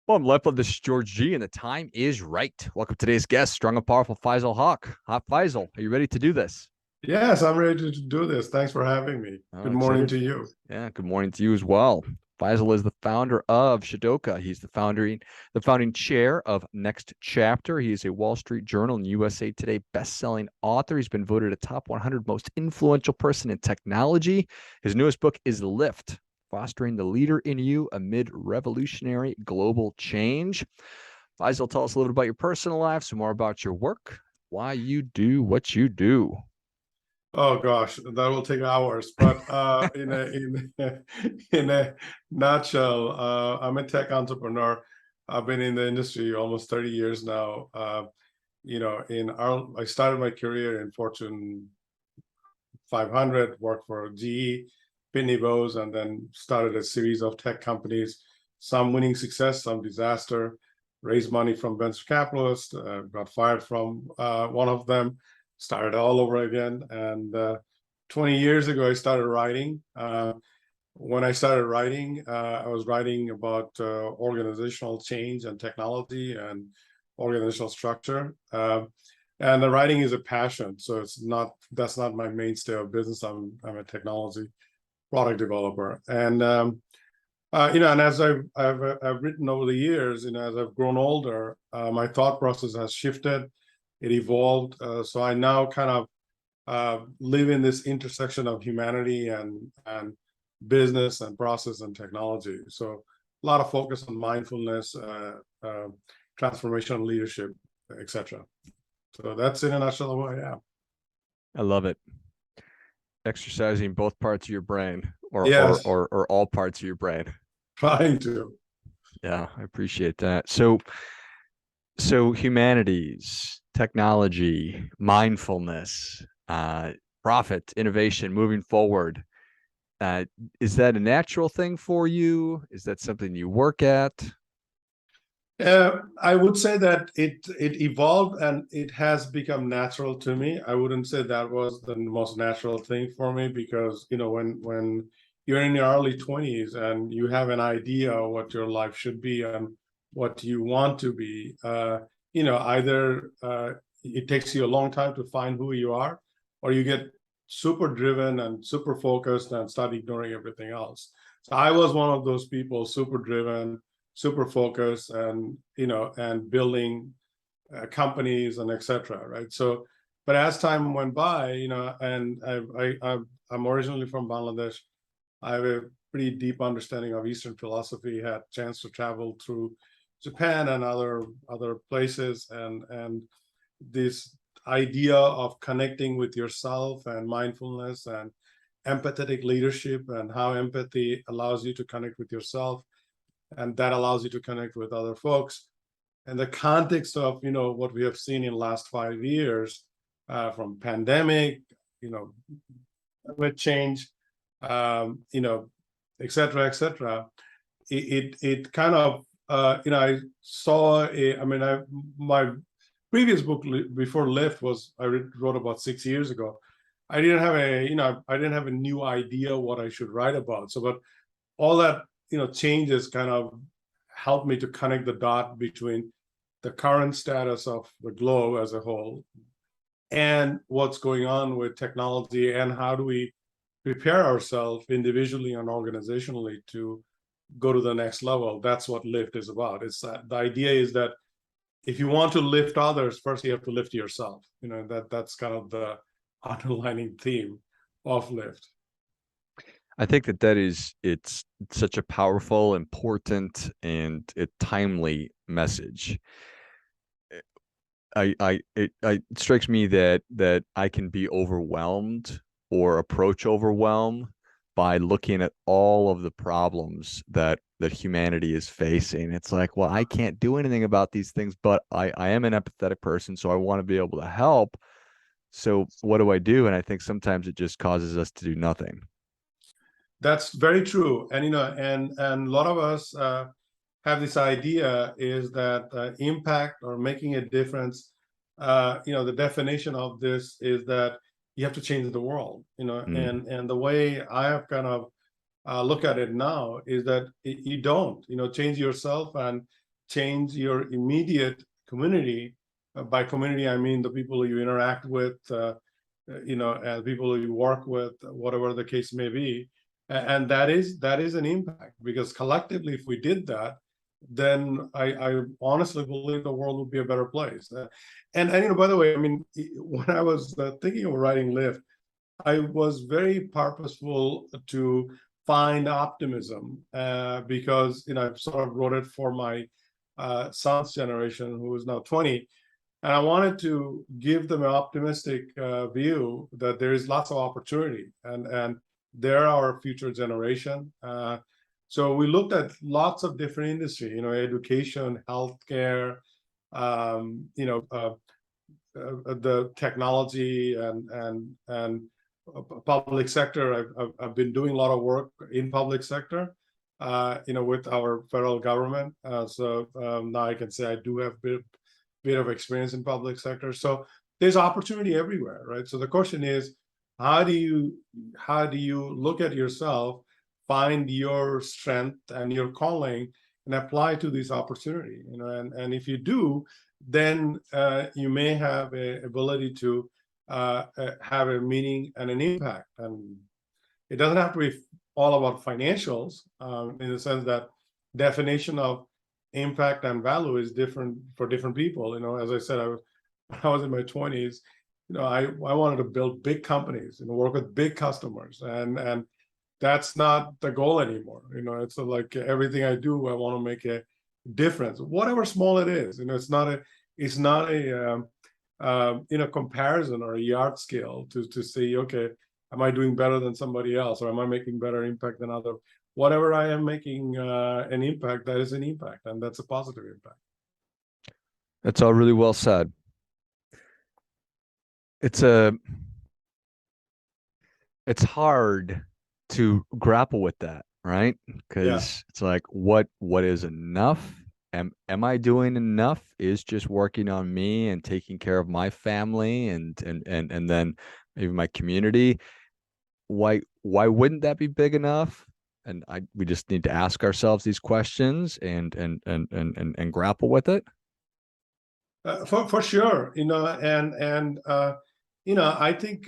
Well, I'm LifeBlood. This is George G, and the time is right. Welcome to today's guest, strong and powerful Faisal Hoque. Faisal, are you ready to do this? Yes, I'm ready to do this. Thanks for having me. Oh, Good morning excited. to you. Yeah, good morning to you as well. Faisal is the founder of Shadoka. He's the founding chair of NextChapter. He is a Wall Street Journal and USA Today best-selling author. He's been voted a top 100 most influential person in technology. His newest book is Lift, Fostering the Leader in You Amid Revolutionary Global Change. Faisal, tell us a little bit about your personal life, some more about your work, why you do what you do. Oh gosh, that will take hours. But in a nutshell, I'm a tech entrepreneur. I've been in the industry almost 30 years now. I started my career in Fortune 500, worked for GE, Pitney Bowes, and then started a series of tech companies. Some winning success, some disaster. Raised money from venture capitalists, got fired from one of them, started all over again. And 20 years ago, I started writing. When I started writing, I was writing about organizational change and technology and organizational structure. And the writing is a passion, so that's not my mainstay of business. I'm a technology product developer, and and as I've written over the years, as I've grown older, my thought process has shifted, it evolved. So I now kind of live in this intersection of humanity and business and process and technology. So a lot of focus on mindfulness, transformational leadership, etc. So that's in a nutshell who I am. I love it. Exercising both parts of your brain or or Yes, or, or all parts of your brain. trying to. Yeah, I appreciate that. So humanities, technology, mindfulness, profit, innovation, moving forward. Uh, is that a natural thing for you? Is that something you work at? I would say that it evolved and it has become natural to me. I wouldn't say that was the most natural thing for me because when you're in your early 20s and you have an idea of what your life should be and what you want to be, either it takes you a long time to find who you are, or you get super driven and super focused and start ignoring everything else. So I was one of those people, super driven, super focused, and building companies and etc. Right. So, but as time went by, and I'm originally from Bangladesh. I have a pretty deep understanding of Eastern philosophy. Had a chance to travel through Japan and other places, and this idea of connecting with yourself and mindfulness and empathetic leadership and how empathy allows you to connect with yourself and that allows you to connect with other folks. And the context of what we have seen in the last 5 years, from pandemic, climate change, et cetera, et cetera. It kind of I saw my previous book before Lift was I wrote about 6 years ago. I didn't have a new idea what I should write about. So, but all that changes kind of helped me to connect the dot between the current status of the globe as a whole and what's going on with technology and how do we prepare ourselves individually and organizationally to go to the next level. That's what Lift is about. It's the idea is that if you want to lift others, first you have to lift yourself. That's kind of the underlining theme of Lift. I think it's such a powerful, important, and a timely message. It strikes me that I can be overwhelmed or approach overwhelm by looking at all of the problems that humanity is facing. It's like, well, I can't do anything about these things, but I am an empathetic person, so I want to be able to help. So what do I do? And I think sometimes it just causes us to do nothing. That's very true. And and a lot of us have this idea is that impact or making a difference, the definition of this is that you have to change the world, Mm. and the way I have kind of look at it now is that you don't, change yourself and change your immediate community. By community, I mean the people you interact with, people you work with, whatever the case may be. And that is an impact, because collectively, if we did that, then I honestly believe the world would be a better place. And by the way, I mean, when I was thinking of writing Lift, I was very purposeful to find optimism, because I sort of wrote it for my son's generation, who is now 20, and I wanted to give them an optimistic view that there is lots of opportunity, and they're our future generation. So we looked at lots of different industry, education, healthcare, the technology, and public sector. I've been doing a lot of work in public sector, with our federal government. So now I can say I do have bit of experience in public sector. So there's opportunity everywhere, right? So the question is, how do you look at yourself, find your strength and your calling, and apply to this opportunity? And if you do, then you may have a ability to have a meaning and an impact. And it doesn't have to be all about financials, in the sense that definition of impact and value is different for different people. As I said, when I was in my 20s, I wanted to build big companies and work with big customers, and that's not the goal anymore. It's like everything I do, I want to make a difference, whatever small it is. It's not a comparison or a yard scale to say, okay, am I doing better than somebody else, or am I making better impact than other? Whatever I am making an impact, that is an impact, and that's a positive impact. That's all really well said. It's hard to grapple with that, right? Because it's like, what is enough? Am I doing enough? Is just working on me and taking care of my family and then maybe my community. Why wouldn't that be big enough? And we just need to ask ourselves these questions and grapple with it. For sure, I think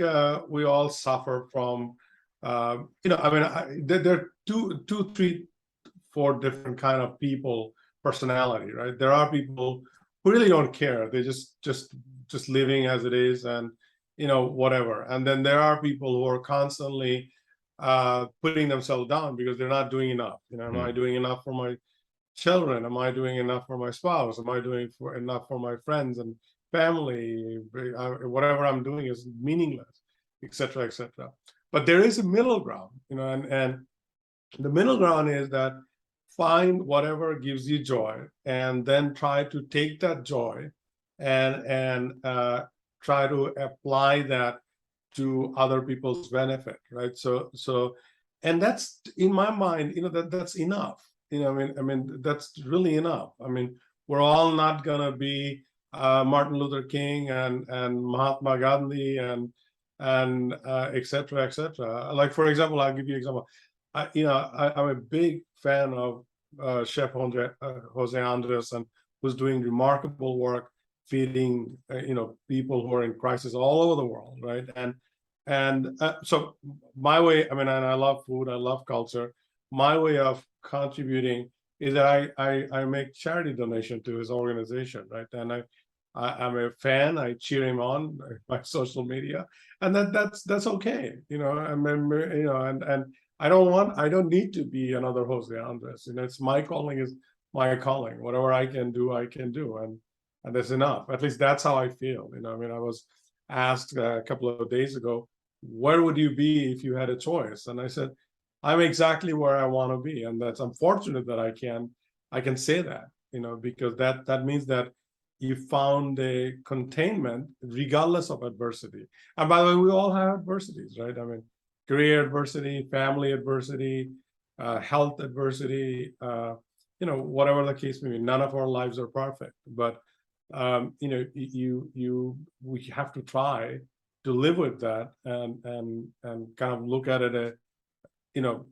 we all suffer from, there are two, three, four different kind of people personality, right? There are people who really don't care; they just living as it is, and whatever. And then there are people who are constantly putting themselves down because they're not doing enough. Am I doing enough for my children? Am I doing enough for my spouse? Am I doing enough for my friends and family? Whatever I'm doing is meaningless, etc., etc. But there is a middle ground, and the middle ground is that find whatever gives you joy, and then try to take that joy and try to apply that to other people's benefit, right? So, and that's, in my mind, that's enough. That's really enough. We're all not gonna be Martin Luther King and Mahatma Gandhi and etc., etc. Like, for example, I'll give you an example. I'm a big fan of Chef Jose Andres, and who's doing remarkable work feeding people who are in crisis all over the world, right? And so my way, and I love food, I love culture. My way of contributing is that I make charity donation to his organization, right? And I'm a fan. I cheer him on my social media, and that's okay, and I don't need to be another Jose Andres. It's my calling is my calling. Whatever I can do, and that's enough. At least that's how I feel. I was asked a couple of days ago, where would you be if you had a choice? And I said, I'm exactly where I want to be, and I'm fortunate that I can say that, because that means that you found a containment regardless of adversity. And by the way, we all have adversities, right? Career adversity, family adversity, health adversity, whatever the case may be. None of our lives are perfect, but we have to try to live with that and kind of look at it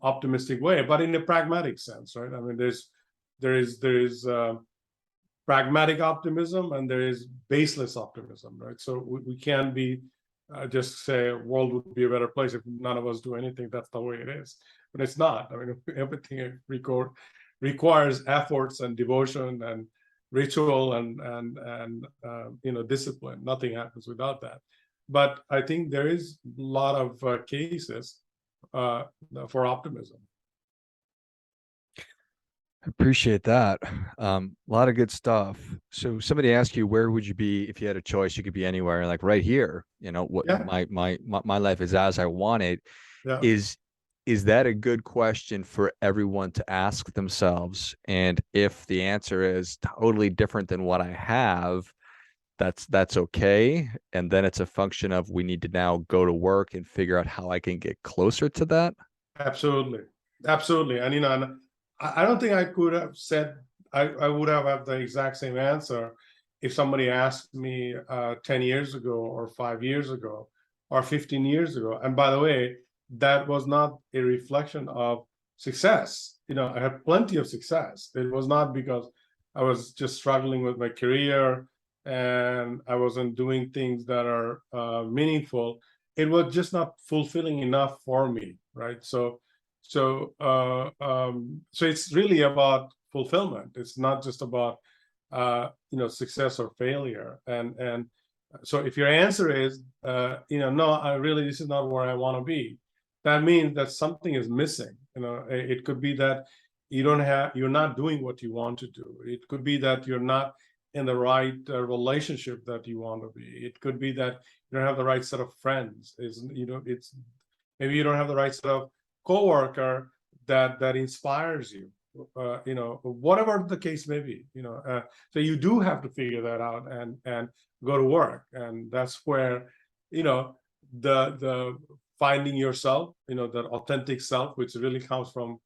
optimistic way, but in a pragmatic sense, right? There is pragmatic optimism and there is baseless optimism, right? So we can't be just say world would be a better place if none of us do anything. That's the way it is, but it's not. I mean, everything requires efforts and devotion and ritual and discipline. Nothing happens without that. But I think there is a lot of cases for optimism. I appreciate that. A lot of good stuff. So somebody asked you, where would you be if you had a choice? You could be anywhere, like right here. What Yeah. my life is as I want it. Yeah. Is that a good question for everyone to ask themselves? And if the answer is totally different than what I have, that's okay. And then it's a function of we need to now go to work and figure out how I can get closer to that. Absolutely. Absolutely. And and I don't think I could have said I would have had the exact same answer if somebody asked me 10 years ago or 5 years ago or 15 years ago. And by the way, that was not a reflection of success. I had plenty of success. It was not because I was just struggling with my career and I wasn't doing things that are meaningful. It was just not fulfilling enough for me, right? So it's really about fulfillment. It's not just about success or failure. And so if your answer is no, this is not where I want to be, that means that something is missing. It could be that you're not doing what you want to do. It could be that you're not in the right relationship that you want to be. It could be that you don't have the right set of friends. It's maybe you don't have the right set of coworker that inspires you. Whatever the case may be. So you do have to figure that out and go to work, and that's where the finding yourself, that authentic self, which really comes from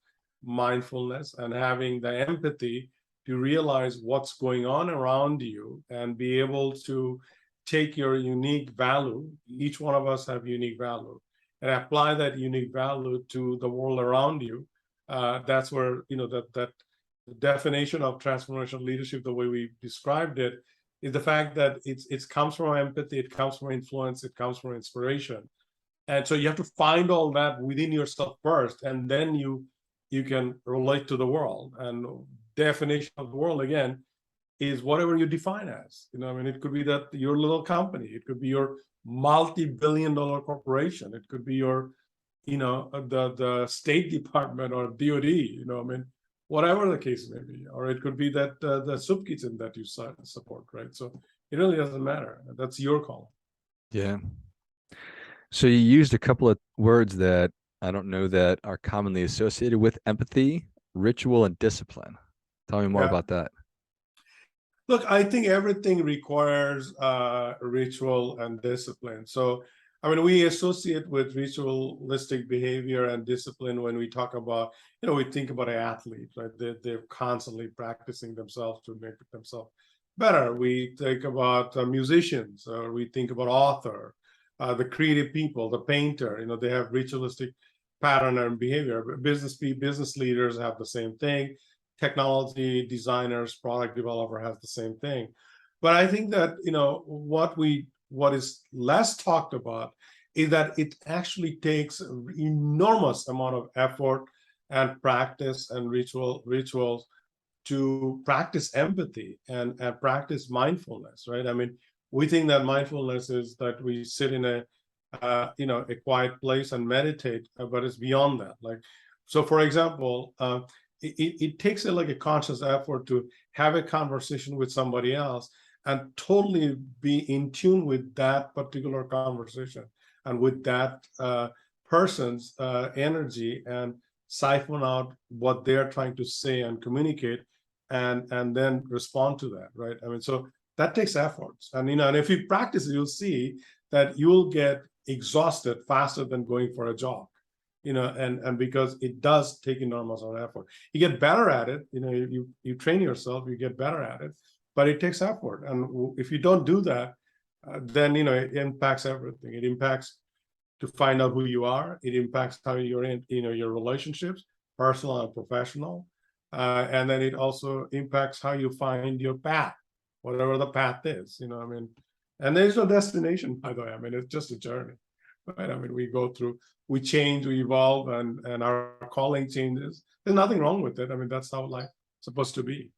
mindfulness and having the empathy to realize what's going on around you and be able to take your unique value. Each one of us have unique value, and apply that unique value to the world around you. That's where that the definition of transformational leadership, the way we described it, is the fact that it comes from empathy, it comes from influence, it comes from inspiration. And so you have to find all that within yourself first, and then you can relate to the world. And definition of the world, again, is whatever you define as. It could be that your little company, it could be your multi-billion-dollar corporation, it could be your the State Department or DoD, whatever the case may be, or it could be that the soup kitchen that you support, right? So it really doesn't matter. That's your call. Yeah. So you used a couple of words that I don't know that are commonly associated with empathy, ritual, and discipline. Tell me more about that. Look, I think everything requires ritual and discipline. So, we associate with ritualistic behavior and discipline when we talk about, we think about an athlete, right? They're constantly practicing themselves to make themselves better. We think about musicians, or we think about author, the creative people, the painter, they have ritualistic pattern and behavior. Business leaders have the same thing. Technology designers, product developer has the same thing. But I think that what is less talked about is that it actually takes an enormous amount of effort and practice and rituals to practice empathy and practice mindfulness, right? We think that mindfulness is that we sit in a quiet place and meditate, but it's beyond that. So for example, it takes a conscious effort to have a conversation with somebody else and totally be in tune with that particular conversation and with that person's energy, and siphon out what they're trying to say and communicate, and then respond to that, right? So that takes efforts, and and if you practice it, you'll see that you'll get exhausted faster than going for a jog. And because it does take enormous amount of effort. You get better at it, you train yourself, you get better at it, but it takes effort. And if you don't do that, then it impacts everything. It impacts to find out who you are. It impacts how you're in, your relationships, personal and professional. And then it also impacts how you find your path, whatever the path is, you know, I mean, and there's no destination, by the way. I mean, it's just a journey, right? I mean, we go through, we change, we evolve, and our calling changes. There's nothing wrong with it. I mean, that's how life is supposed to be.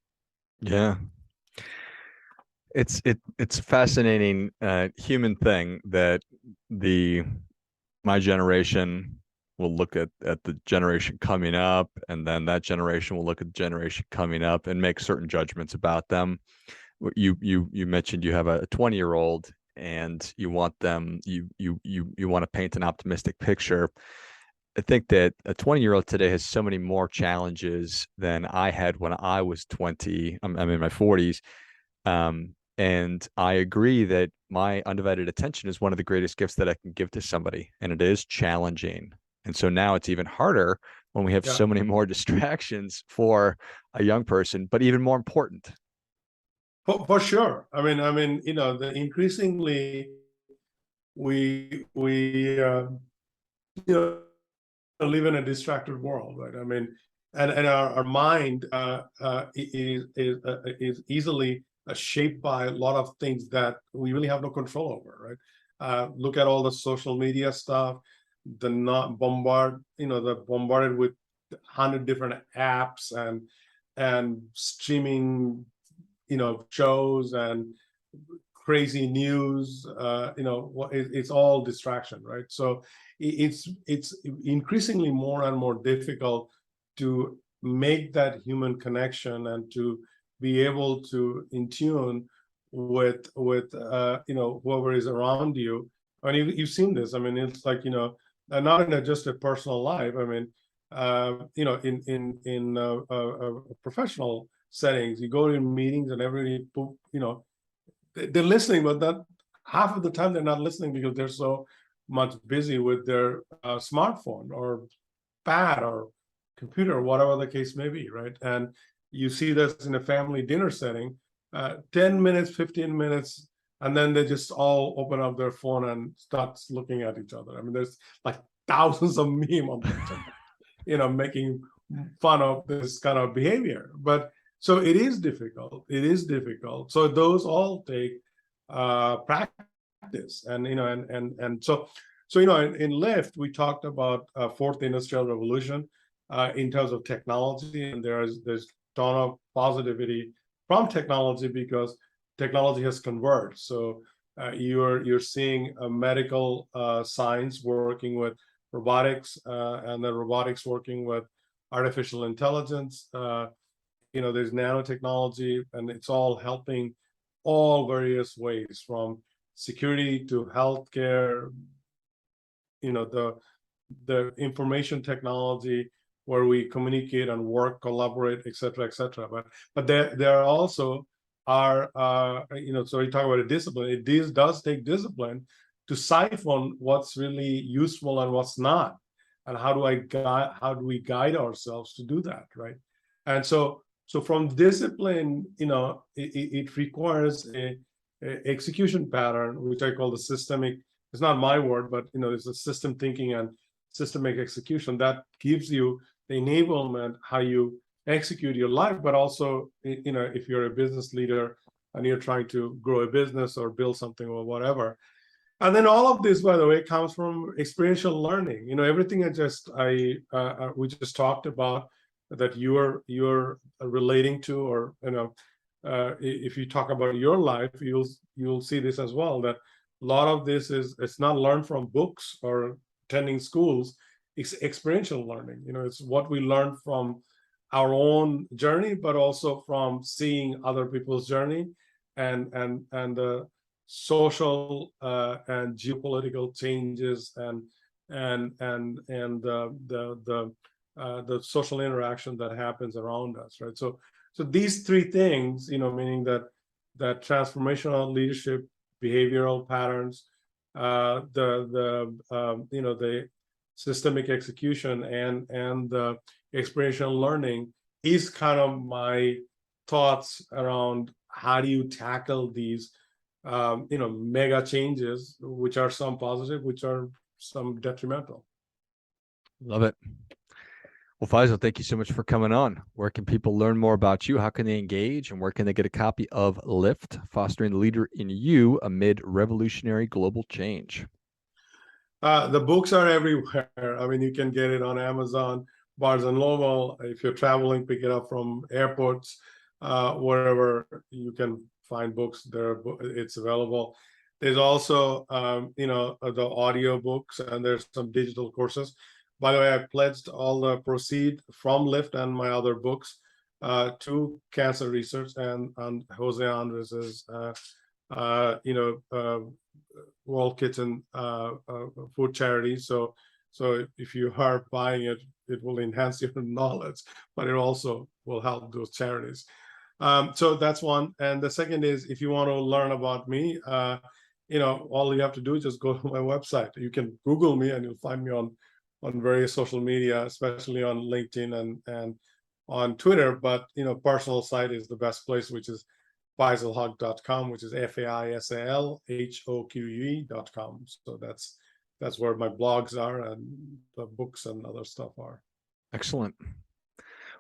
Yeah. It's a fascinating human thing that the my generation will look at the generation coming up, and then that generation will look at the generation coming up and make certain judgments about them. You mentioned you have a 20-year-old and you want them you want to paint an optimistic picture. I think that a 20-year-old today has so many more challenges than I had when I was 20. I'm in my 40s. And I agree that my undivided attention is one of the greatest gifts that I can give to somebody, and it is challenging. And so now it's even harder when we have Yeah, so many more distractions for a young person, but even more important. for sure. I mean, you know, the increasingly we you know, live in a distracted world, right? I mean, and our mind is easily shaped by a lot of things that we really have no control over, right? Look at all the social media stuff, the not bombard, you know, the bombarded with 100 different apps and streaming, you know, shows and crazy news. You know, it's all distraction, right? So it's increasingly more and more difficult to make that human connection and to be able to in tune with you know, whoever is around you. I mean, you've seen this. I mean, it's like, you know, not in just a personal life. I mean, you know, in professional settings, you go in meetings and everybody, you know, they're listening, but that half of the time they're not listening because they're so much busy with their smartphone or pad or computer or whatever the case may be, right? And you see this in a family dinner setting, 10 minutes, 15 minutes, and then they just all open up their phone and start looking at each other. I mean, there's like thousands of memes on the internet, you know, making fun of this kind of behavior. But so it is difficult. It is difficult. So those all take practice, and you know, and so you know, in Lyft we talked about fourth industrial revolution in terms of technology, and there's ton of positivity from technology because technology has converged. So you're seeing medical science working with robotics, and the robotics working with artificial intelligence. You know, there's nanotechnology, and it's all helping all various ways from security to healthcare. You know, the information technology where we communicate and work, collaborate, et cetera, et cetera. But there also are you know, so you talk about a discipline. It does take discipline to siphon what's really useful and what's not, and how do we guide ourselves to do that, right? And so from discipline, you know, it requires a execution pattern, which I call the systemic. It's not my word, but you know, it's a system thinking and systemic execution that gives you the enablement how you execute your life, but also, you know, if you're a business leader and you're trying to grow a business or build something or whatever. And then all of this, by the way, comes from experiential learning. You know, everything we just talked about that you're relating to, or you know, if you talk about your life, you'll see this as well, that a lot of this it's not learned from books or attending schools. It's experiential learning. You know, it's what we learn from our own journey, but also from seeing other people's journey, and the social and geopolitical changes, and the social interaction that happens around us, right? So these three things, you know, meaning that transformational leadership, behavioral patterns, you know, the systemic execution, and the experiential learning is kind of my thoughts around how do you tackle these you know, mega changes, which are some positive, which are some detrimental. Love it. Well, Faisal, thank you so much for coming on. Where can people learn more about you? How can they engage? And where can they get a copy of Lift, Fostering the Leader in You Amid Revolutionary Global Change? The books are everywhere. I mean, you can get it on Amazon, Barnes and Noble. If you're traveling, pick it up from airports, wherever you can find books. It's available. There's also, the audio books, and there's some digital courses. By the way, I pledged all the proceed from Lyft and my other books to cancer research and Jose Andres's, World Kitchen food charity. So if you are buying it, it will enhance your knowledge, but it also will help those charities. So that's one. And the second is, if you want to learn about me, all you have to do is just go to my website. You can Google me and you'll find me on various social media, especially on LinkedIn and on Twitter. But personal site is the best place, which is FaisalHoque.com, which is FAISALHOQE.com. So that's where my blogs are and the books and other stuff are. Excellent.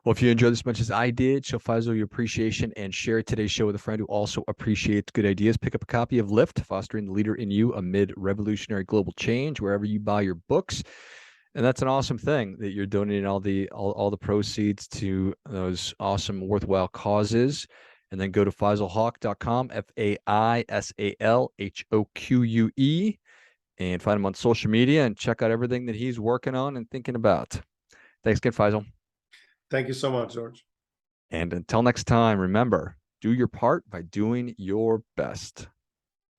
Well, if you enjoyed this as much as I did, show Faisal your appreciation and share today's show with a friend who also appreciates good ideas. Pick up a copy of Lift, Fostering the Leader in You Amid Revolutionary Global Change, wherever you buy your books. And that's an awesome thing that you're donating all the proceeds to those awesome, worthwhile causes. And then go to FaisalHoque.com, FAISALHOQUE, and find him on social media and check out everything that he's working on and thinking about. Thanks again, Faisal. Thank you so much, George. And until next time, remember, do your part by doing your best.